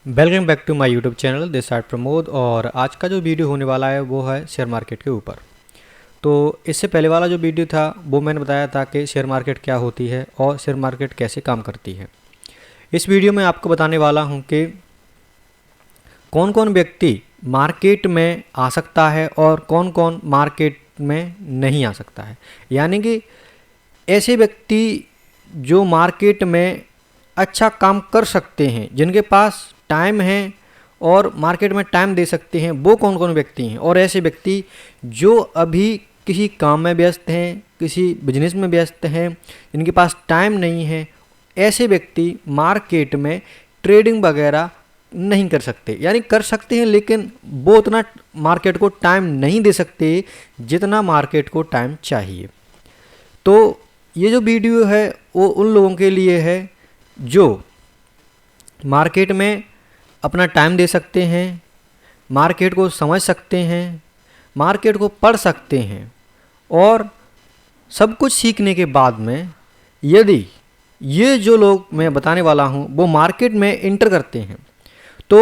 Welcome back to my YouTube channel this side Pramod. और आज का जो वीडियो होने वाला है वो है शेयर मार्केट के ऊपर। तो इससे पहले वाला जो वीडियो था वो मैंने बताया था कि शेयर मार्केट क्या होती है और शेयर मार्केट कैसे काम करती है। इस वीडियो में आपको बताने वाला हूं कि कौन कौन व्यक्ति मार्केट में आ सकता है और कौन कौन मार्केट में नहीं आ सकता है। यानी कि ऐसे व्यक्ति जो मार्केट में अच्छा काम कर सकते हैं, जिनके पास टाइम है और मार्केट में टाइम दे सकते हैं, वो कौन कौन व्यक्ति हैं। और ऐसे व्यक्ति जो अभी किसी काम में व्यस्त हैं, किसी बिजनेस में व्यस्त हैं, जिनके पास टाइम नहीं है, ऐसे व्यक्ति मार्केट में ट्रेडिंग वगैरह नहीं कर सकते। यानी कर सकते हैं लेकिन वो उतना मार्केट को टाइम नहीं दे सकते जितना मार्केट को टाइम चाहिए। तो ये जो वीडियो है वो उन लोगों के लिए है जो मार्केट में अपना टाइम दे सकते हैं, मार्केट को समझ सकते हैं, मार्केट को पढ़ सकते हैं और सब कुछ सीखने के बाद में यदि ये जो लोग मैं बताने वाला हूँ वो मार्केट में इंटर करते हैं तो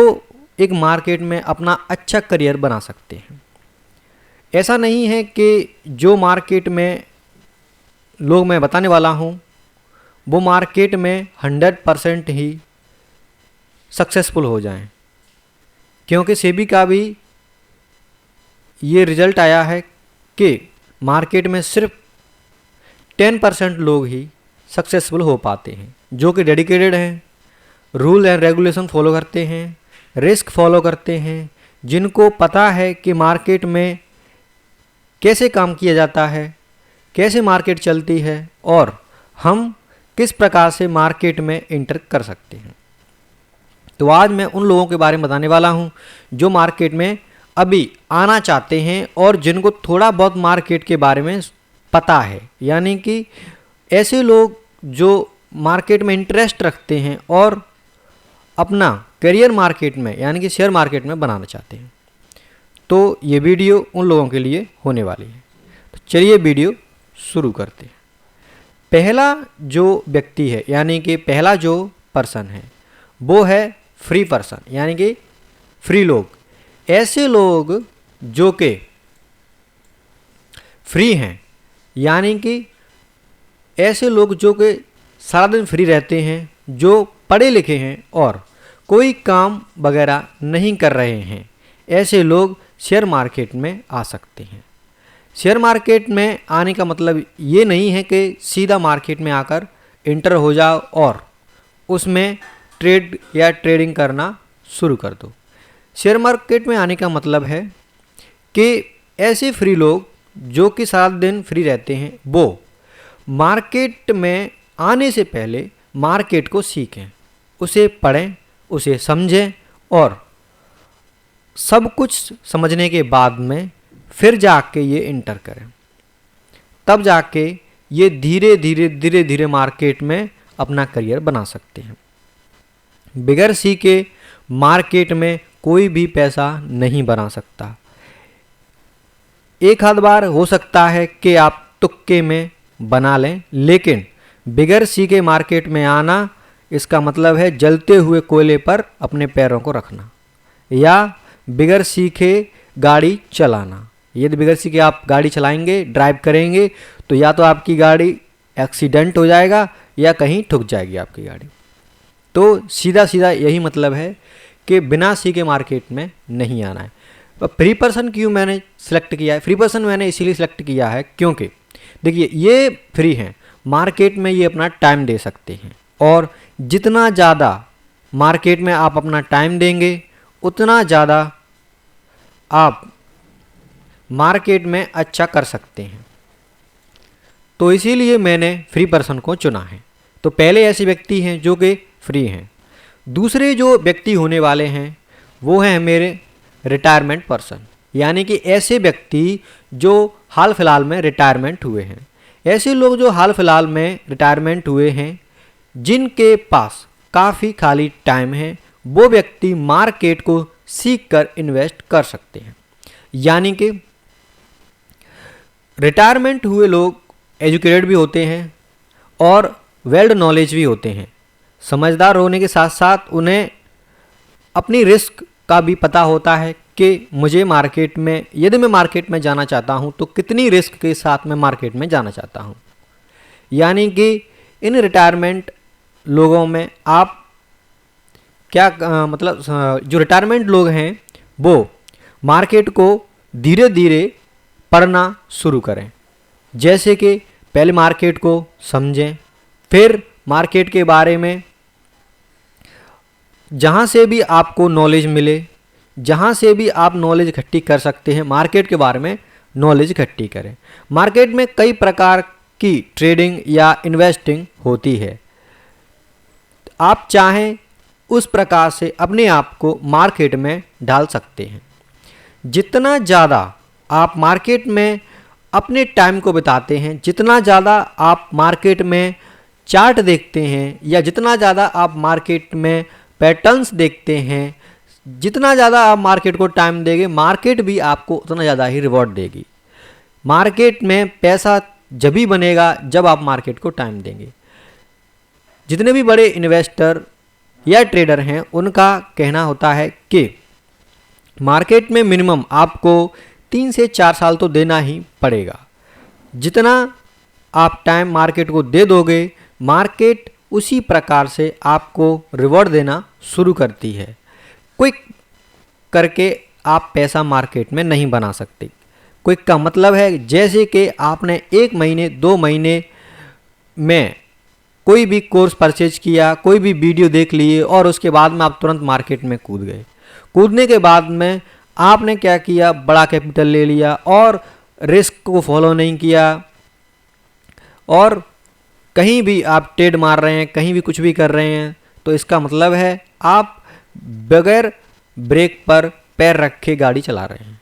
एक मार्केट में अपना अच्छा करियर बना सकते हैं। ऐसा नहीं है कि जो मार्केट में लोग मैं बताने वाला हूँ वो मार्केट में 100% ही सक्सेसफुल हो जाएं, क्योंकि सेबी का भी ये रिजल्ट आया है कि मार्केट में सिर्फ 10% लोग ही सक्सेसफुल हो पाते हैं, जो कि डेडिकेटेड हैं, रूल एंड रेगुलेशन फॉलो करते हैं, रिस्क फॉलो करते हैं, जिनको पता है कि मार्केट में कैसे काम किया जाता है, कैसे मार्केट चलती है और हम किस प्रकार से मार्केट में इंटर कर सकते हैं। तो आज मैं उन लोगों के बारे में बताने वाला हूं जो मार्केट में अभी आना चाहते हैं और जिनको थोड़ा बहुत मार्केट के बारे में पता है। यानी कि ऐसे लोग जो मार्केट में इंटरेस्ट रखते हैं और अपना करियर मार्केट में यानी कि शेयर मार्केट में बनाना चाहते हैं। तो ये वीडियो उन लोगों के लिए होने वाली है। तो चलिए वीडियो शुरू करते हैं। पहला जो व्यक्ति है यानी कि पहला जो पर्सन है वो है फ्री पर्सन, यानी कि फ्री लोग। ऐसे लोग जो कि फ्री हैं, यानी कि ऐसे लोग जो कि सारा दिन फ्री रहते हैं, जो पढ़े लिखे हैं और कोई काम वगैरह नहीं कर रहे हैं, ऐसे लोग शेयर मार्केट में आ सकते हैं। शेयर मार्केट में आने का मतलब ये नहीं है कि सीधा मार्केट में आकर इंटर हो जाओ और उसमें ट्रेड या ट्रेडिंग करना शुरू कर दो। शेयर मार्केट में आने का मतलब है कि ऐसे फ्री लोग जो कि सारा दिन फ्री रहते हैं वो मार्केट में आने से पहले मार्केट को सीखें, उसे पढ़ें, उसे समझें और सब कुछ समझने के बाद में फिर जाके ये इंटर करें। तब जाके ये धीरे धीरे मार्केट में अपना करियर बना सकते हैं। बिगर सीखे मार्केट में कोई भी पैसा नहीं बना सकता। एक आध बार हो सकता है कि आप तुक्के में बना लें, लेकिन बिगर सीखे मार्केट में आना इसका मतलब है जलते हुए कोयले पर अपने पैरों को रखना या बिगर सीखे गाड़ी चलाना। यदि बिगर सीखे आप गाड़ी चलाएंगे, ड्राइव करेंगे, तो या तो आपकी गाड़ी एक्सीडेंट हो जाएगा या कहीं ठुक जाएगी आपकी गाड़ी। तो सीधा सीधा यही मतलब है कि बिना सीखे मार्केट में नहीं आना है। तो फ्री पर्सन क्यों मैंने सेलेक्ट किया है? फ्री पर्सन मैंने इसीलिए सेलेक्ट किया है क्योंकि देखिए ये फ्री हैं, मार्केट में ये अपना टाइम दे सकते हैं और जितना ज़्यादा मार्केट में आप अपना टाइम देंगे उतना ज़्यादा आप मार्केट में अच्छा कर सकते हैं। तो इसीलिए मैंने फ्री पर्सन को चुना है। तो पहले ऐसे व्यक्ति हैं जो कि फ्री हैं। दूसरे जो व्यक्ति होने वाले हैं वो हैं मेरे रिटायरमेंट पर्सन, यानी कि ऐसे व्यक्ति जो हाल फिलहाल में रिटायरमेंट हुए हैं। ऐसे लोग जो हाल फिलहाल में रिटायरमेंट हुए हैं, जिनके पास काफ़ी खाली टाइम है, वो व्यक्ति मार्केट को सीख कर इन्वेस्ट कर सकते हैं। यानी कि रिटायरमेंट हुए लोग एजुकेटेड भी होते हैं और वेल्ड नॉलेज भी होते हैं। समझदार होने के साथ साथ उन्हें अपनी रिस्क का भी पता होता है कि मुझे मार्केट में, यदि मैं मार्केट में जाना चाहता हूं तो कितनी रिस्क के साथ मैं मार्केट में जाना चाहता हूं। यानी कि इन रिटायरमेंट लोगों में आप क्या मतलब जो रिटायरमेंट लोग हैं वो मार्केट को धीरे धीरे पढ़ना शुरू करें। जैसे कि पहले मार्केट को समझें, फिर मार्केट के बारे में जहाँ से भी आपको नॉलेज मिले, जहाँ से भी आप नॉलेज इकट्ठी कर सकते हैं, मार्केट के बारे में नॉलेज इकट्ठी करें। मार्केट में कई प्रकार की ट्रेडिंग या इन्वेस्टिंग होती है। आप चाहें उस प्रकार से अपने आप को मार्केट में डाल सकते हैं। जितना ज़्यादा आप मार्केट में अपने टाइम को बिताते हैं, जितना ज़्यादा आप मार्केट में चार्ट देखते हैं, या जितना ज़्यादा आप मार्केट में पैटर्न्स देखते हैं, जितना ज़्यादा आप मार्केट को टाइम देंगे, मार्केट भी आपको उतना ज़्यादा ही रिवॉर्ड देगी। मार्केट में पैसा जब भी बनेगा जब आप मार्केट को टाइम देंगे। जितने भी बड़े इन्वेस्टर या ट्रेडर हैं उनका कहना होता है कि मार्केट में मिनिमम आपको 3 से 4 साल तो देना ही पड़ेगा। जितना आप टाइम मार्केट को दे दोगे, मार्केट उसी प्रकार से आपको रिवॉर्ड देना शुरू करती है। क्विक करके आप पैसा मार्केट में नहीं बना सकते। क्विक का मतलब है जैसे कि आपने 1 महीने 2 महीने में कोई भी कोर्स परचेज किया, कोई भी वीडियो देख लिए और उसके बाद में आप तुरंत मार्केट में कूद गए। कूदने के बाद में आपने क्या किया, बड़ा कैपिटल ले लिया और रिस्क को फॉलो नहीं किया, और कहीं भी आप ट्रेड मार रहे हैं, कहीं भी कुछ भी कर रहे हैं, तो इसका मतलब है आप बगैर ब्रेक पर पैर रखे गाड़ी चला रहे हैं।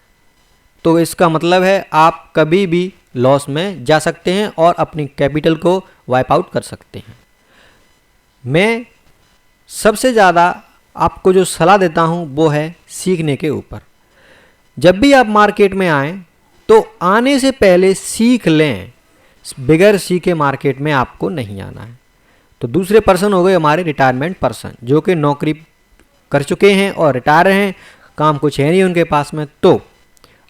तो इसका मतलब है आप कभी भी लॉस में जा सकते हैं और अपनी कैपिटल को वाइप आउट कर सकते हैं। मैं सबसे ज़्यादा आपको जो सलाह देता हूं वो है सीखने के ऊपर। जब भी आप मार्केट में आएँ तो आने से पहले सीख लें। बगैर सीखे मार्केट में आपको नहीं आना है। तो दूसरे पर्सन हो गए हमारे रिटायरमेंट पर्सन, जो कि नौकरी कर चुके हैं और रिटायर हैं, काम कुछ है नहीं उनके पास में, तो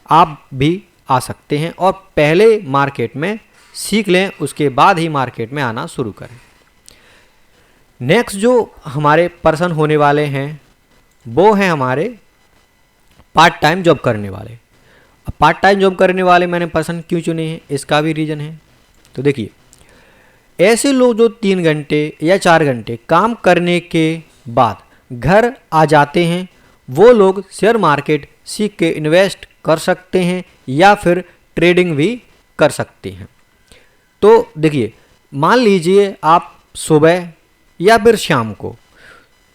आप भी आ सकते हैं और पहले मार्केट में सीख लें, उसके बाद ही मार्केट में आना शुरू करें। नेक्स्ट जो हमारे पर्सन होने वाले हैं वो हैं हमारे पार्ट टाइम जॉब करने वाले। अब पार्ट टाइम जॉब करने वाले मैंने पर्सन क्यों चुने हैं, इसका भी रीज़न है। तो देखिए, ऐसे लोग जो 3 घंटे या 4 घंटे काम करने के बाद घर आ जाते हैं, वो लोग शेयर मार्केट सीख के इन्वेस्ट कर सकते हैं या फिर ट्रेडिंग भी कर सकते हैं। तो देखिए, मान लीजिए आप सुबह या फिर शाम को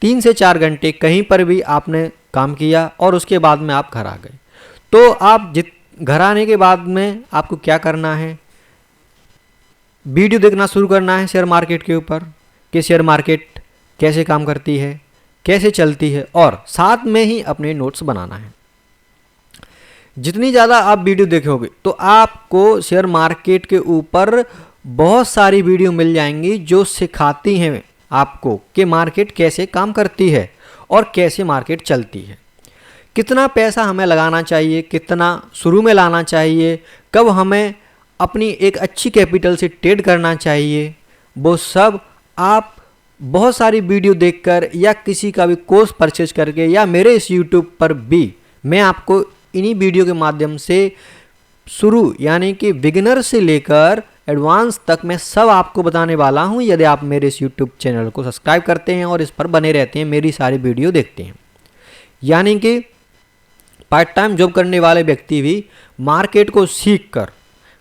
3 से 4 घंटे कहीं पर भी आपने काम किया और उसके बाद में आप घर आ गए, तो आप घर आने के बाद में आपको क्या करना है, वीडियो देखना शुरू करना है शेयर मार्केट के ऊपर कि शेयर मार्केट कैसे काम करती है, कैसे चलती है, और साथ में ही अपने नोट्स बनाना है। जितनी ज़्यादा आप वीडियो देखोगे तो आपको शेयर मार्केट के ऊपर बहुत सारी वीडियो मिल जाएंगी जो सिखाती हैं आपको कि मार्केट कैसे काम करती है और कैसे मार्केट चलती है, कितना पैसा हमें लगाना चाहिए, कितना शुरू में लाना चाहिए, कब हमें अपनी एक अच्छी कैपिटल से ट्रेड करना चाहिए। वो सब आप बहुत सारी वीडियो देखकर या किसी का भी कोर्स परचेज करके या मेरे इस यूट्यूब पर भी मैं आपको इन्हीं वीडियो के माध्यम से शुरू यानी कि बिगिनर से लेकर एडवांस तक मैं सब आपको बताने वाला हूं, यदि आप मेरे इस यूट्यूब चैनल को सब्सक्राइब करते हैं और इस पर बने रहते हैं, मेरी सारी वीडियो देखते हैं। यानी कि पार्ट टाइम जॉब करने वाले व्यक्ति भी मार्केट को सीख कर,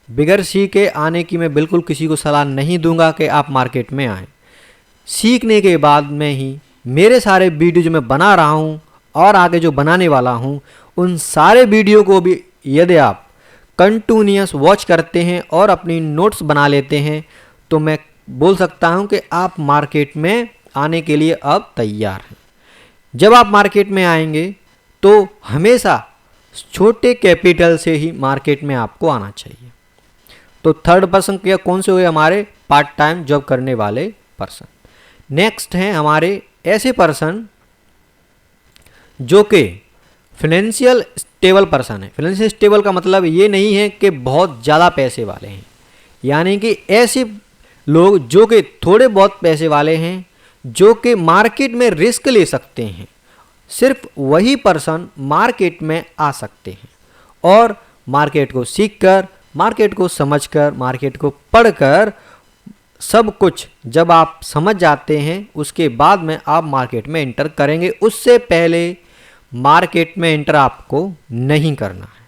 बगैर सीखे आने की मैं बिल्कुल किसी को सलाह नहीं दूंगा कि आप मार्केट में आएँ। सीखने के बाद में ही मेरे सारे वीडियो जो मैं बना रहा हूँ और आगे जो बनाने वाला हूँ, उन सारे वीडियो को भी यदि आप कंटिन्यूअस वॉच करते हैं और अपनी नोट्स बना लेते हैं तो मैं बोल सकता हूं कि आप मार्केट में आने के लिए अब तैयार हैं। जब आप मार्केट में आएंगे तो हमेशा छोटे कैपिटल से ही मार्केट में आपको आना चाहिए। तो थर्ड पर्सन क्या कौन से हुए, हमारे पार्ट टाइम जॉब करने वाले पर्सन। नेक्स्ट हैं हमारे ऐसे पर्सन जो कि फाइनेंशियल स्टेबल पर्सन है। फाइनेंशियल स्टेबल का मतलब ये नहीं है कि बहुत ज़्यादा पैसे वाले हैं, यानी कि ऐसे लोग जो कि थोड़े बहुत पैसे वाले हैं, जो कि मार्केट में रिस्क ले सकते हैं, सिर्फ वही पर्सन मार्केट में आ सकते हैं और मार्केट को सीखकर, मार्केट को समझकर, मार्केट को पढ़कर सब कुछ जब आप समझ जाते हैं उसके बाद में आप मार्केट में एंटर करेंगे। उससे पहले मार्केट में एंटर आपको नहीं करना है।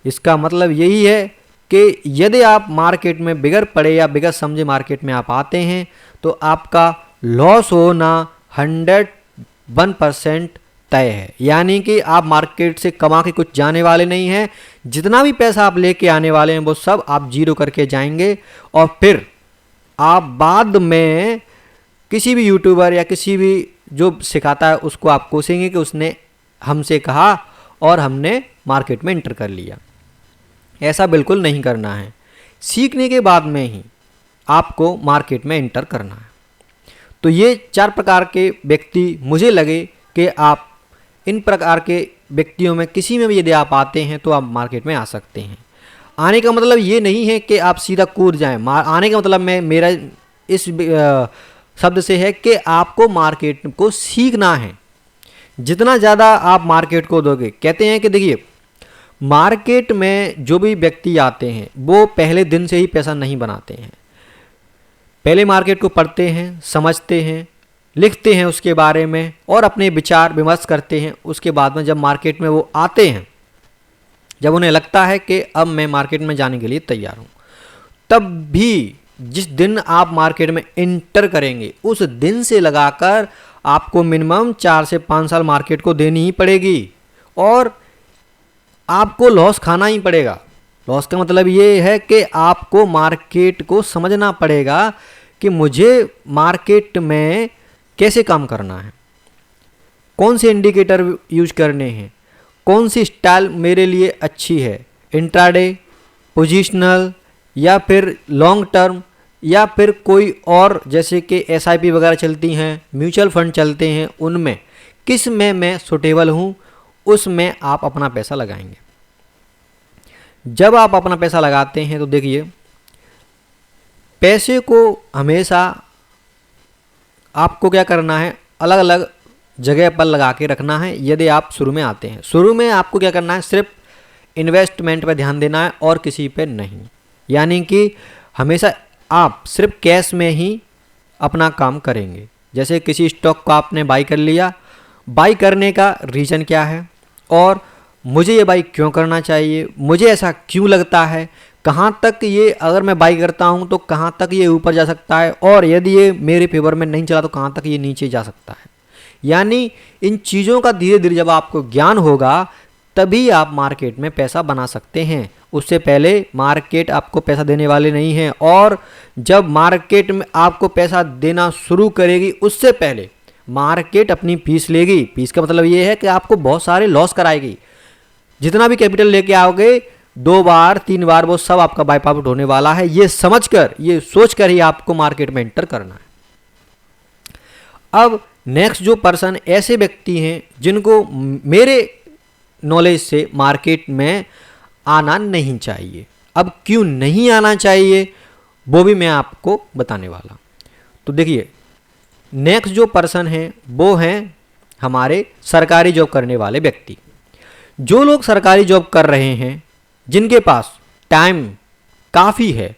इसका मतलब यही है कि यदि आप मार्केट में बिगर पढ़े या बिगर समझे मार्केट में आप आते हैं तो आपका लॉस होना 101% तय है। यानी कि आप मार्केट से कमा के कुछ जाने वाले नहीं हैं। जितना भी पैसा आप लेके आने वाले हैं वो सब आप जीरो करके जाएंगे और फिर आप बाद में किसी भी यूट्यूबर या किसी भी जो सिखाता है उसको आप कोसेंगे कि उसने हमसे कहा और हमने मार्केट में एंटर कर लिया। ऐसा बिल्कुल नहीं करना है। सीखने के बाद में ही आपको मार्केट में एंटर करना है। तो ये 4 प्रकार के व्यक्ति मुझे लगे कि आप इन प्रकार के व्यक्तियों में किसी में भी यदि आप आते हैं तो आप मार्केट में आ सकते हैं। आने का मतलब ये नहीं है कि आप सीधा कूद जाएं। आने का मतलब मेरा इस शब्द से है कि आपको मार्केट को सीखना है। जितना ज़्यादा आप मार्केट को दोगे, कहते हैं कि देखिए मार्केट में जो भी व्यक्ति आते हैं वो पहले दिन से ही पैसा नहीं बनाते हैं। पहले मार्केट को पढ़ते हैं, समझते हैं, लिखते हैं उसके बारे में और अपने विचार विमर्श करते हैं। उसके बाद में जब मार्केट में वो आते हैं, जब उन्हें लगता है कि अब मैं मार्केट में जाने के लिए तैयार हूँ, तब भी जिस दिन आप मार्केट में एंटर करेंगे उस दिन से लगाकर आपको मिनिमम 4 से 5 साल मार्केट को देनी ही पड़ेगी और आपको लॉस खाना ही पड़ेगा। लॉस का मतलब ये है कि आपको मार्केट को समझना पड़ेगा कि मुझे मार्केट में कैसे काम करना है, कौन से इंडिकेटर यूज करने हैं, कौन सी स्टाइल मेरे लिए अच्छी है, इंट्राडे, पोजिशनल या फिर लॉन्ग टर्म या फिर कोई और, जैसे कि एसआईपी वगैरह चलती हैं, म्यूचुअल फंड चलते हैं, उनमें किस में मैं सुटेबल हूँ, उसमें आप अपना पैसा लगाएंगे। जब आप अपना पैसा लगाते हैं तो देखिए पैसे को हमेशा आपको क्या करना है, अलग अलग जगह पर लगा के रखना है। यदि आप शुरू में आते हैं, शुरू में आपको क्या करना है, सिर्फ इन्वेस्टमेंट पर ध्यान देना है और किसी पे नहीं। यानी कि हमेशा आप सिर्फ कैश में ही अपना काम करेंगे। जैसे किसी स्टॉक को आपने बाई कर लिया, बाई करने का रीज़न क्या है और मुझे ये बाई क्यों करना चाहिए, मुझे ऐसा क्यों लगता है, कहाँ तक ये अगर मैं बाई करता हूँ तो कहाँ तक ये ऊपर जा सकता है और यदि ये मेरे फेवर में नहीं चला तो कहाँ तक ये नीचे जा सकता है। यानी इन चीज़ों का धीरे धीरे जब आपको ज्ञान होगा तभी आप मार्केट में पैसा बना सकते हैं। उससे पहले मार्केट आपको पैसा देने वाले नहीं हैं और जब मार्केट में आपको पैसा देना शुरू करेगी उससे पहले मार्केट अपनी फीस लेगी। फीस का मतलब ये है कि आपको बहुत सारे लॉस कराएगी। जितना भी कैपिटल लेके आओगे 2 बार 3 बार वो सब आपका वाइप आउट होने वाला है। ये समझकर, ये सोचकर ही आपको मार्केट में एंटर करना है। अब नेक्स्ट जो पर्सन ऐसे व्यक्ति हैं जिनको मेरे नॉलेज से मार्केट में आना नहीं चाहिए। अब क्यों नहीं आना चाहिए वो भी मैं आपको बताने वाला। तो देखिए नेक्स्ट जो पर्सन है वो हैं हमारे सरकारी जॉब करने वाले व्यक्ति। जो लोग सरकारी जॉब कर रहे हैं जिनके पास टाइम काफ़ी है,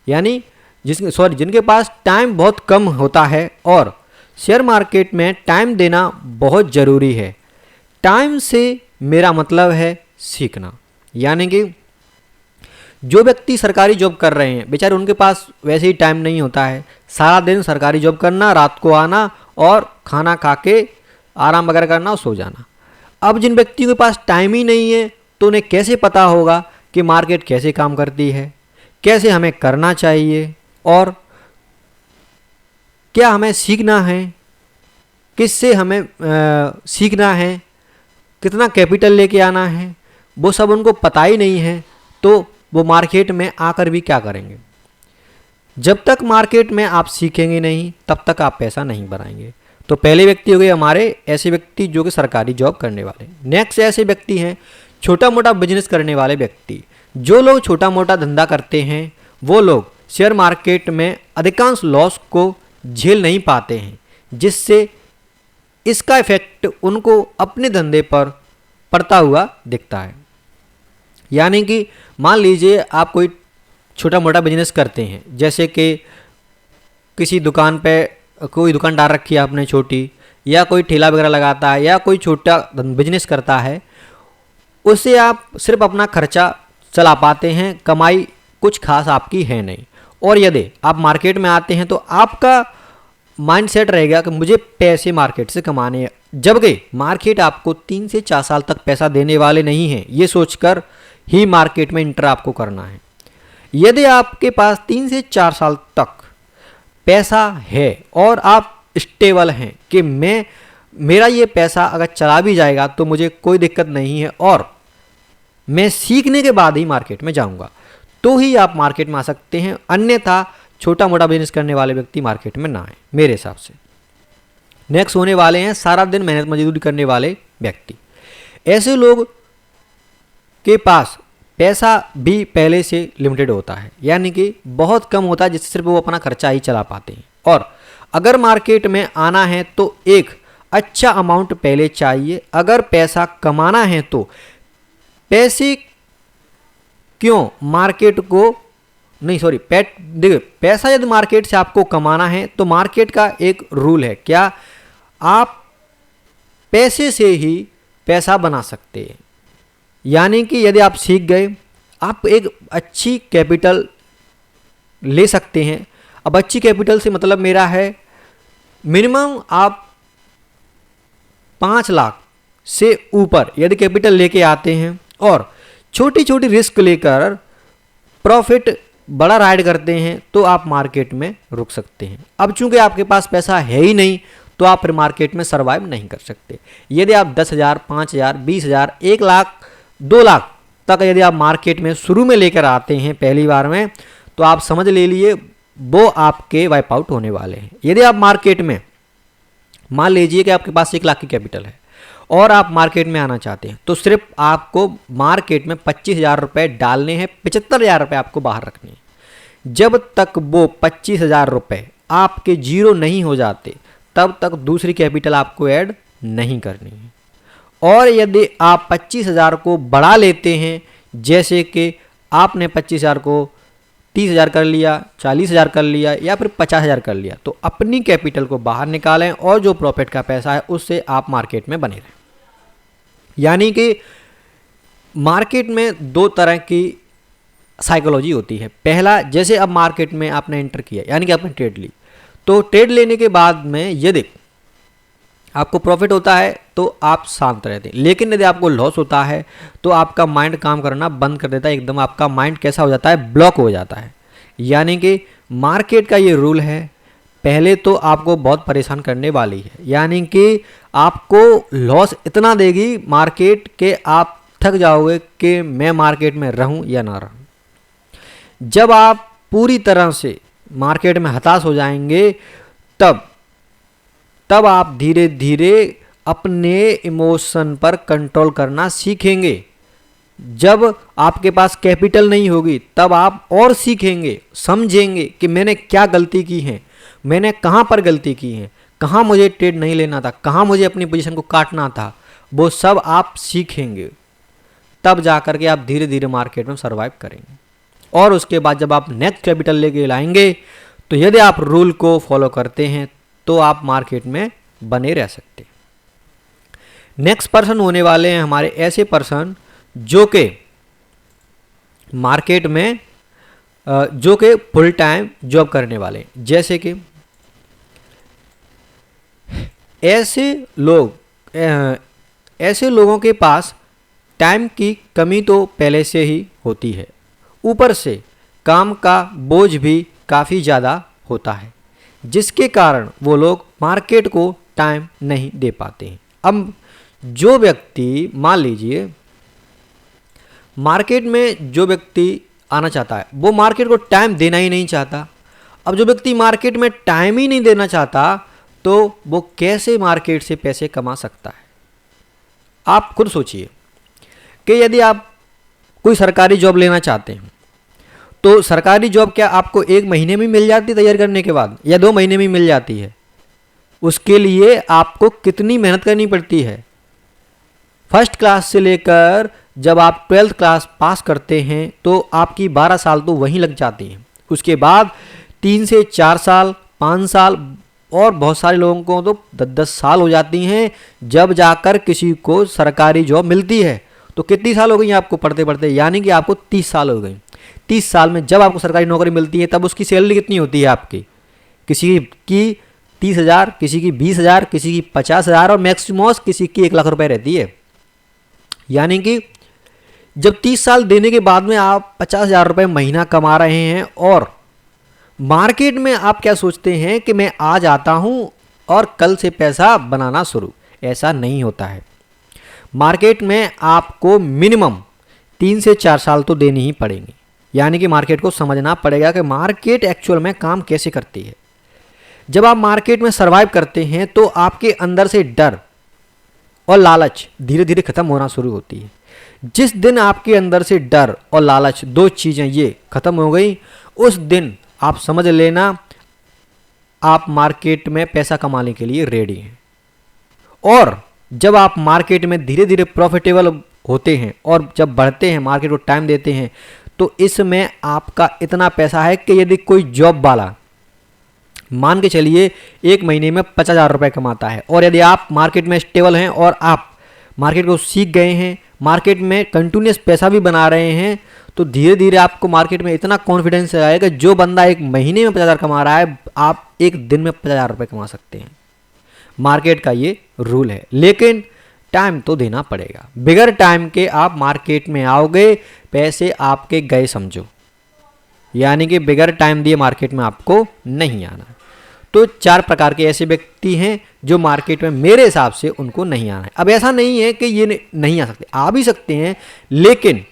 यानी जिनके पास टाइम बहुत कम होता है और शेयर मार्केट में टाइम देना बहुत ज़रूरी है। टाइम से मेरा मतलब है सीखना। यानी कि जो व्यक्ति सरकारी जॉब कर रहे हैं बेचारे उनके पास वैसे ही टाइम नहीं होता है। सारा दिन सरकारी जॉब करना, रात को आना और खाना खा के आराम वगैरह करना और सो जाना। अब जिन व्यक्तियों के पास टाइम ही नहीं है तो उन्हें कैसे पता होगा कि मार्केट कैसे काम करती है, कैसे हमें करना चाहिए और क्या हमें सीखना है, किससे हमें सीखना है, कितना कैपिटल लेके आना है, वो सब उनको पता ही नहीं है। तो वो मार्केट में आकर भी क्या करेंगे। जब तक मार्केट में आप सीखेंगे नहीं तब तक आप पैसा नहीं बनाएंगे। तो पहले व्यक्ति हो गए हमारे ऐसे व्यक्ति जो कि सरकारी जॉब करने वाले। नेक्स्ट ऐसे व्यक्ति हैं छोटा मोटा बिजनेस करने वाले व्यक्ति। जो लोग छोटा मोटा धंधा करते हैं वो लोग शेयर मार्केट में अधिकांश लॉस को झेल नहीं पाते हैं, जिससे इसका इफेक्ट उनको अपने धंधे पर पड़ता हुआ दिखता है। यानी कि मान लीजिए आप कोई छोटा मोटा बिजनेस करते हैं, जैसे कि किसी दुकान पे कोई दुकान डाल रखी है आपने छोटी, या कोई ठेला वगैरह लगाता है, या कोई छोटा बिजनेस करता है, उससे आप सिर्फ अपना खर्चा चला पाते हैं, कमाई कुछ खास आपकी है नहीं। और यदि आप मार्केट में आते हैं तो आपका माइंड सेट रहेगा कि मुझे पैसे मार्केट से कमाने हैं, जबकि मार्केट आपको 3 से 4 साल तक पैसा देने वाले नहीं हैं, ये सोचकर ही मार्केट में इंटर आपको करना है। यदि आपके पास 3 से 4 साल तक पैसा है और आप स्टेबल हैं कि मेरा ये पैसा अगर चला भी जाएगा तो मुझे कोई दिक्कत नहीं है और मैं सीखने के बाद ही मार्केट में जाऊंगा, तो ही आप मार्केट में आ सकते हैं, अन्यथा छोटा मोटा बिजनेस करने वाले व्यक्ति मार्केट में ना आए मेरे हिसाब से। नेक्स्ट होने वाले हैं सारा दिन मेहनत मजदूरी करने वाले व्यक्ति। ऐसे लोग के पास पैसा भी पहले से लिमिटेड होता है, यानी कि बहुत कम होता है, जिससे सिर्फ वो अपना खर्चा ही चला पाते हैं। और अगर मार्केट में आना है तो एक अच्छा अमाउंट पहले चाहिए। अगर पैसा कमाना है तो पैसे क्यों मार्केट को नहीं सॉरी देखिए, पैसा यदि मार्केट से आपको कमाना है तो मार्केट का एक रूल है, क्या आप पैसे से ही पैसा बना सकते हैं। यानी कि यदि आप सीख गए, आप एक अच्छी कैपिटल ले सकते हैं। अब अच्छी कैपिटल से मतलब मेरा है मिनिमम आप 5 लाख से ऊपर यदि कैपिटल लेके आते हैं और छोटी छोटी रिस्क लेकर प्रॉफिट बड़ा राइड करते हैं तो आप मार्केट में रुक सकते हैं। अब चूंकि आपके पास पैसा है ही नहीं तो आप फिर मार्केट में सर्वाइव नहीं कर सकते। यदि आप 10,000, 5,000, 20,000, 1 लाख, 2 लाख तक यदि आप मार्केट में शुरू में लेकर आते हैं पहली बार में, तो आप समझ ले लिए वो आपके वाइप आउट होने वाले हैं। यदि आप मार्केट में मान लीजिए कि आपके पास 1 लाख की कैपिटल है और आप मार्केट में आना चाहते हैं, तो सिर्फ आपको मार्केट में 25,000 रुपये डालने हैं, 75,000 रुपये आपको बाहर रखने हैं। जब तक वो 25,000 रुपये आपके जीरो नहीं हो जाते तब तक दूसरी कैपिटल आपको ऐड नहीं करनी है। और यदि आप 25,000 को बढ़ा लेते हैं, जैसे कि आपने 25,000 को 30,000 कर लिया, 40,000 कर लिया या फिर 50,000 कर लिया, तो अपनी कैपिटल को बाहर निकालें और जो प्रॉफिट का पैसा है उससे आप मार्केट में बने रहें। यानी कि मार्केट में 2 तरह की साइकोलॉजी होती है। पहला, जैसे अब मार्केट में आपने एंटर किया यानी कि आपने ट्रेड ली, तो ट्रेड लेने के बाद में यदि आपको प्रॉफिट होता है तो आप शांत रहते हैं, लेकिन यदि आपको लॉस होता है तो आपका माइंड काम करना बंद कर देता है। एकदम आपका माइंड कैसा हो जाता है, ब्लॉक हो जाता है। यानी कि मार्केट का ये रूल है, पहले तो आपको बहुत परेशान करने वाली है, यानी कि आपको लॉस इतना देगी मार्केट के आप थक जाओगे कि मैं मार्केट में रहूं या ना रहूं। जब आप पूरी तरह से मार्केट में हताश हो जाएंगे तब आप धीरे धीरे अपने इमोशन पर कंट्रोल करना सीखेंगे। जब आपके पास कैपिटल नहीं होगी तब आप और सीखेंगे, समझेंगे कि मैंने क्या गलती की है, मैंने कहाँ पर गलती की है, कहाँ मुझे ट्रेड नहीं लेना था, कहाँ मुझे अपनी पोजीशन को काटना था, वो सब आप सीखेंगे। तब जा कर के आप धीरे धीरे मार्केट में सर्वाइव करेंगे। और उसके बाद जब आप नेक्स्ट कैपिटल लेके लाएंगे तो यदि आप रूल को फॉलो करते हैं तो आप मार्केट में बने रह सकते हैं। नेक्स्ट पर्सन होने वाले हैं हमारे ऐसे पर्सन जो कि मार्केट में जो कि फुल टाइम जॉब करने वाले हैं। जैसे कि ऐसे लोगों के पास टाइम की कमी तो पहले से ही होती है, ऊपर से काम का बोझ भी काफ़ी ज़्यादा होता है, जिसके कारण वो लोग मार्केट को टाइम नहीं दे पाते हैं। अब जो व्यक्ति मान लीजिए मार्केट में जो व्यक्ति आना चाहता है वो मार्केट को टाइम देना ही नहीं चाहता। अब जो व्यक्ति मार्केट में टाइम ही नहीं देना चाहता तो वो कैसे मार्केट से पैसे कमा सकता है। आप खुद सोचिए कि यदि आप कोई सरकारी जॉब लेना चाहते हैं तो सरकारी जॉब क्या आपको 1 महीने में मिल जाती है तैयार करने के बाद, या 2 महीने में मिल जाती है? उसके लिए आपको कितनी मेहनत करनी पड़ती है। फर्स्ट क्लास से लेकर जब आप 12th क्लास पास करते हैं तो आपकी 12 साल तो वहीं लग जाती हैं। उसके बाद 3 से 4 साल, 5 साल और बहुत सारे लोगों को तो 10-10 साल हो जाती हैं जब जाकर किसी को सरकारी जॉब मिलती है। तो कितनी साल हो गई आपको पढ़ते पढ़ते, यानी कि आपको 30 साल हो गई। 30 साल में जब आपको सरकारी नौकरी मिलती है तब उसकी सैलरी कितनी होती है आपकी? किसी की 30,000, किसी की 20,000, किसी की 50,000 और मैक्सिमम किसी की 1 लाख रुपए रहती है। यानी कि जब 30 साल देने के बाद में आप 50,000 रुपये महीना कमा रहे हैं और मार्केट में आप क्या सोचते हैं कि मैं आज आता हूं और कल से पैसा बनाना शुरू। ऐसा नहीं होता है। मार्केट में आपको मिनिमम 3 से 4 साल तो देने ही पड़ेंगे। यानी कि मार्केट को समझना पड़ेगा कि मार्केट एक्चुअल में काम कैसे करती है। जब आप मार्केट में सर्वाइव करते हैं तो आपके अंदर से डर और लालच धीरे धीरे खत्म होना शुरू होती है। जिस दिन आपके अंदर से डर और लालच 2 चीज़ें ये खत्म हो गई, उस दिन आप समझ लेना आप मार्केट में पैसा कमाने के लिए रेडी हैं। और जब आप मार्केट में धीरे धीरे प्रॉफिटेबल होते हैं और जब बढ़ते हैं, मार्केट को टाइम देते हैं, तो इसमें आपका इतना पैसा है कि यदि कोई जॉब वाला मान के चलिए 1 महीने में 50,000 रुपये कमाता है और यदि आप मार्केट में स्टेबल हैं और आप मार्केट को सीख गए हैं, मार्केट में कंटिन्यूस पैसा भी बना रहे हैं, तो धीरे धीरे आपको मार्केट में इतना कॉन्फिडेंस आएगा जो बंदा 1 महीने में 50,000 कमा रहा है, आप 1 दिन में 50,000 रुपये कमा सकते हैं। मार्केट का ये रूल है, लेकिन टाइम तो देना पड़ेगा। बिगर टाइम के आप मार्केट में आओगे, पैसे आपके गए समझो। यानी कि बिगर टाइम दिए मार्केट में आपको नहीं आना। तो 4 प्रकार के ऐसे व्यक्ति हैं जो मार्केट में मेरे हिसाब से उनको नहीं आना है। अब ऐसा नहीं है कि ये नहीं आ सकते, आ भी सकते हैं, लेकिन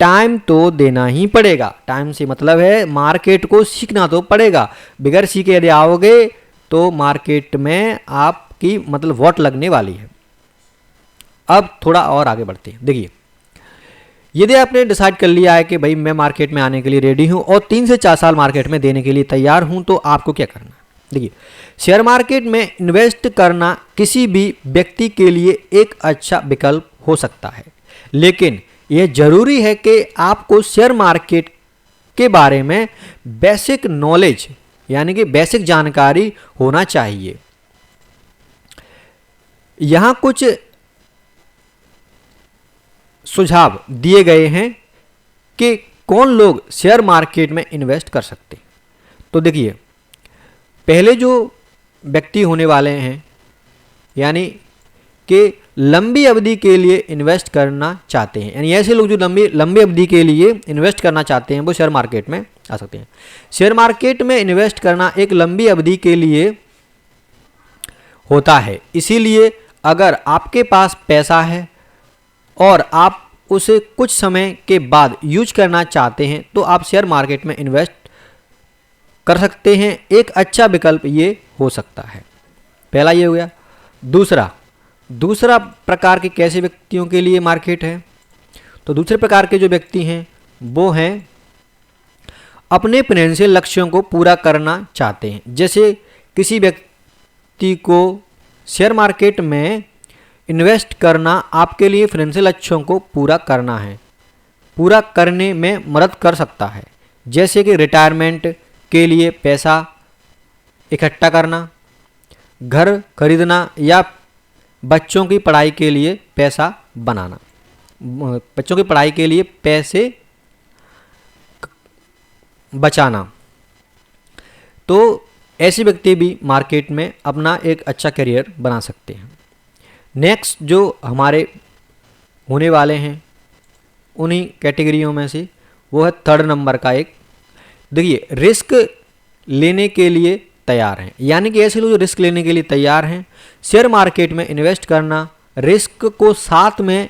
टाइम तो देना ही पड़ेगा। टाइम से मतलब है मार्केट को सीखना तो पड़ेगा। बिगर सीखे यदि आओगे तो मार्केट में आपकी मतलब वोट लगने वाली है। अब थोड़ा और आगे बढ़ते हैं। देखिए, यदि आपने डिसाइड कर लिया है कि भाई मैं मार्केट में आने के लिए रेडी हूं और 3 से 4 साल मार्केट में देने के लिए तैयार हूं, तो आपको क्या करना है? देखिए, शेयर मार्केट में इन्वेस्ट करना किसी भी व्यक्ति के लिए एक अच्छा विकल्प हो सकता है, लेकिन यह जरूरी है कि आपको शेयर मार्केट के बारे में बेसिक नॉलेज यानी कि बेसिक जानकारी होना चाहिए। यहां कुछ सुझाव दिए गए हैं कि कौन लोग शेयर मार्केट में इन्वेस्ट कर सकते हैं। तो देखिए, पहले जो व्यक्ति होने वाले हैं यानी कि लंबी अवधि के लिए इन्वेस्ट करना चाहते हैं, यानी ऐसे लोग जो लंबी अवधि के लिए इन्वेस्ट करना चाहते हैं वो शेयर मार्केट में आ सकते हैं। शेयर मार्केट में इन्वेस्ट करना एक लंबी अवधि के लिए होता है, इसीलिए अगर आपके पास पैसा है और आप उसे कुछ समय के बाद यूज करना चाहते हैं तो आप शेयर मार्केट में इन्वेस्ट कर सकते हैं। एक अच्छा विकल्प ये हो सकता है। पहला ये हो गया। दूसरा प्रकार के कैसे व्यक्तियों के लिए मार्केट है? तो दूसरे प्रकार के जो व्यक्ति हैं वो हैं अपने फाइनेंशियल लक्ष्यों को पूरा करना चाहते हैं। जैसे किसी व्यक्ति को शेयर मार्केट में इन्वेस्ट करना आपके लिए फाइनेंशियल लक्ष्यों को पूरा करना है, पूरा करने में मदद कर सकता है। जैसे कि रिटायरमेंट के लिए पैसा इकट्ठा करना, घर खरीदना या बच्चों की पढ़ाई के लिए पैसा बनाना, बच्चों की पढ़ाई के लिए पैसे बचाना। तो ऐसे व्यक्ति भी मार्केट में अपना एक अच्छा करियर बना सकते हैं। नेक्स्ट जो हमारे होने वाले हैं उन्हीं कैटेगरियों में से वो है 3rd नंबर का एक। देखिए, रिस्क लेने के लिए तैयार हैं, यानी कि ऐसे लोग जो रिस्क लेने के लिए तैयार हैं। शेयर मार्केट में इन्वेस्ट करना रिस्क को साथ में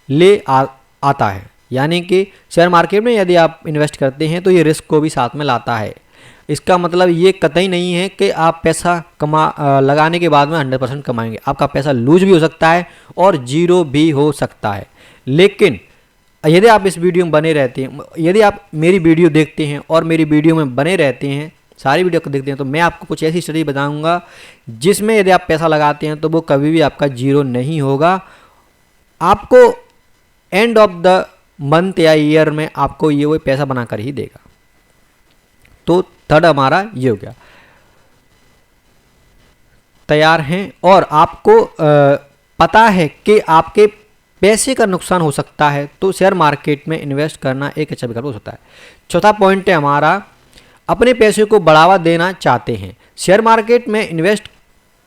ले आता है, यानी कि शेयर मार्केट में यदि आप इन्वेस्ट करते हैं तो ये रिस्क को भी साथ में लाता है। इसका मतलब ये कतई नहीं है कि आप पैसा लगाने के बाद में 100% कमाएंगे। आपका पैसा लूज भी हो सकता है और जीरो भी हो सकता है। लेकिन यदि आप इस वीडियो में बने रहते हैं, यदि आप मेरी वीडियो देखते हैं और मेरी वीडियो में बने रहते हैं, सारी वीडियो को देखते हैं, तो मैं आपको कुछ ऐसी स्ट्रेटजी बताऊंगा जिसमें यदि आप पैसा लगाते हैं तो वो कभी भी आपका जीरो नहीं होगा। आपको एंड ऑफ द मंथ या ईयर में आपको ये वो पैसा बनाकर ही देगा। तो थर्ड हमारा ये हो गया। तैयार हैं और आपको पता है कि आपके पैसे का नुकसान हो सकता है, तो शेयर मार्केट में इन्वेस्ट करना एक अच्छा विकल्प हो सकता है। चौथा पॉइंट है हमारा, अपने पैसे को बढ़ावा देना चाहते हैं। शेयर मार्केट में इन्वेस्ट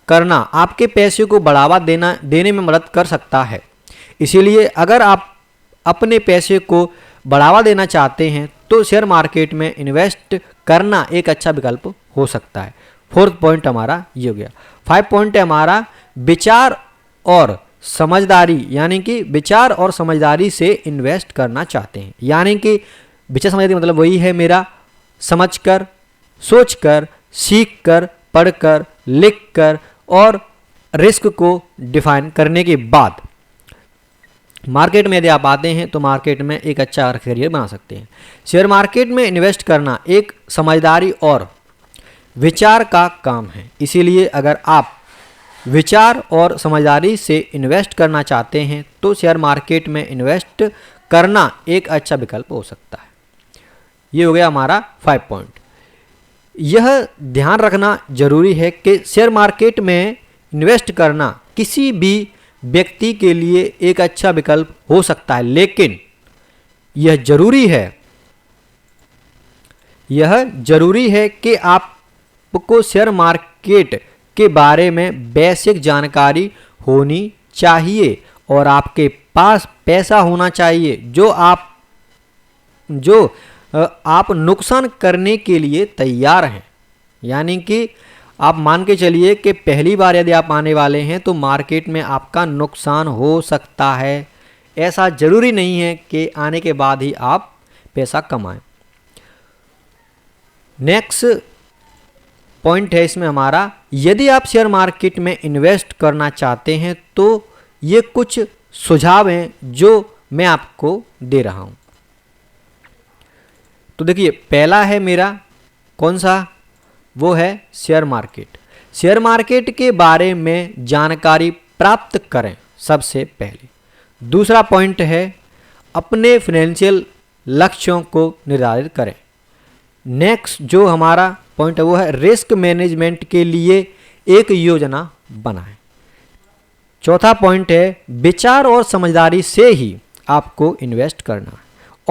करना आपके पैसे को बढ़ावा देने में मदद कर सकता है। इसीलिए अगर आप अपने पैसे को बढ़ावा देना चाहते हैं तो शेयर मार्केट में इन्वेस्ट करना एक अच्छा विकल्प हो सकता है। फोर्थ पॉइंट हमारा ये हो गया। 5 पॉइंट है हमारा, विचार और समझदारी, यानी कि विचार और समझदारी से इन्वेस्ट करना चाहते हैं। यानी कि विचार समझदारी मतलब वही है मेरा, समझकर, सोचकर, सीखकर, पढ़कर, लिखकर और रिस्क को डिफाइन करने के बाद मार्केट में यदि आप आते हैं तो मार्केट में एक अच्छा करियर बना सकते हैं। शेयर मार्केट में इन्वेस्ट करना एक समझदारी और विचार का काम है। इसीलिए अगर आप विचार और समझदारी से इन्वेस्ट करना चाहते हैं तो शेयर मार्केट में इन्वेस्ट करना एक अच्छा विकल्प हो सकता है। ये हो गया हमारा 5 पॉइंट। यह ध्यान रखना जरूरी है कि शेयर मार्केट में इन्वेस्ट करना किसी भी व्यक्ति के लिए एक अच्छा विकल्प हो सकता है, लेकिन यह जरूरी है कि आपको शेयर मार्केट के बारे में बेसिक जानकारी होनी चाहिए और आपके पास पैसा होना चाहिए जो आप नुकसान करने के लिए तैयार हैं। यानी कि आप मान के चलिए कि पहली बार यदि आप आने वाले हैं तो मार्केट में आपका नुकसान हो सकता है। ऐसा जरूरी नहीं है कि आने के बाद ही आप पैसा कमाएं। नेक्स्ट पॉइंट है इसमें हमारा, यदि आप शेयर मार्केट में इन्वेस्ट करना चाहते हैं तो ये कुछ सुझाव हैं जो मैं आपको दे रहा हूं। तो देखिए, पहला है मेरा कौन सा, वो है शेयर मार्केट। शेयर मार्केट के बारे में जानकारी प्राप्त करें सबसे पहले। दूसरा पॉइंट है, अपने फाइनेंशियल लक्ष्यों को निर्धारित करें। नेक्स्ट जो हमारा पॉइंट है वो है, रिस्क मैनेजमेंट के लिए एक योजना बनाएं। चौथा पॉइंट है, विचार और समझदारी से ही आपको इन्वेस्ट करना है।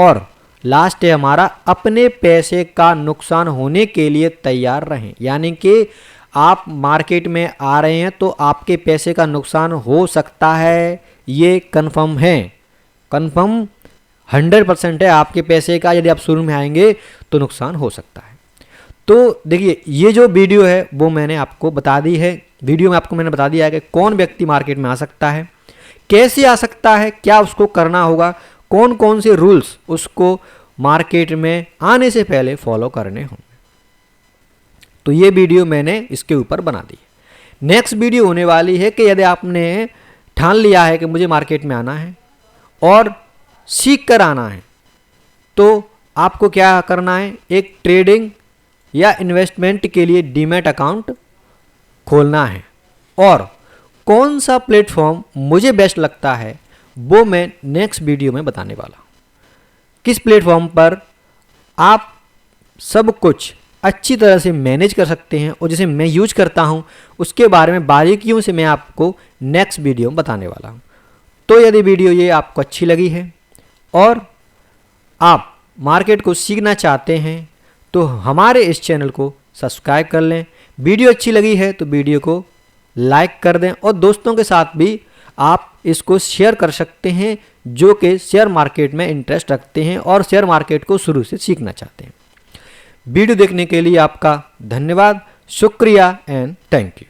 और लास्ट है हमारा, अपने पैसे का नुकसान होने के लिए तैयार रहें। यानी कि आप मार्केट में आ रहे हैं तो आपके पैसे का नुकसान हो सकता है, ये कंफर्म है, कंफर्म 100% है। आपके पैसे का यदि आप शुरू में आएंगे तो नुकसान हो सकता है। तो देखिए, ये जो वीडियो है वो मैंने आपको बता दी है। वीडियो में आपको मैंने बता दिया है कि कौन व्यक्ति मार्केट में आ सकता है, कैसे आ सकता है, क्या उसको करना होगा, कौन कौन से रूल्स उसको मार्केट में आने से पहले फॉलो करने होंगे। तो ये वीडियो मैंने इसके ऊपर बना दी है। नेक्स्ट वीडियो होने वाली है कि यदि आपने ठान लिया है कि मुझे मार्केट में आना है और सीख कर आना है तो आपको क्या करना है, एक ट्रेडिंग या इन्वेस्टमेंट के लिए डीमैट अकाउंट खोलना है। और कौन सा प्लेटफॉर्म मुझे बेस्ट लगता है वो मैं नेक्स्ट वीडियो में बताने वाला हूँ। किस प्लेटफॉर्म पर आप सब कुछ अच्छी तरह से मैनेज कर सकते हैं और जिसे मैं यूज करता हूँ उसके बारे में बारीकियों से मैं आपको नेक्स्ट वीडियो में बताने वाला हूँ। तो यदि वीडियो ये आपको अच्छी लगी है और आप मार्केट को सीखना चाहते हैं तो हमारे इस चैनल को सब्सक्राइब कर लें। वीडियो अच्छी लगी है तो वीडियो को लाइक कर दें और दोस्तों के साथ भी आप इसको शेयर कर सकते हैं जो कि शेयर मार्केट में इंटरेस्ट रखते हैं और शेयर मार्केट को शुरू से सीखना चाहते हैं। वीडियो देखने के लिए आपका धन्यवाद, शुक्रिया एंड थैंक यू।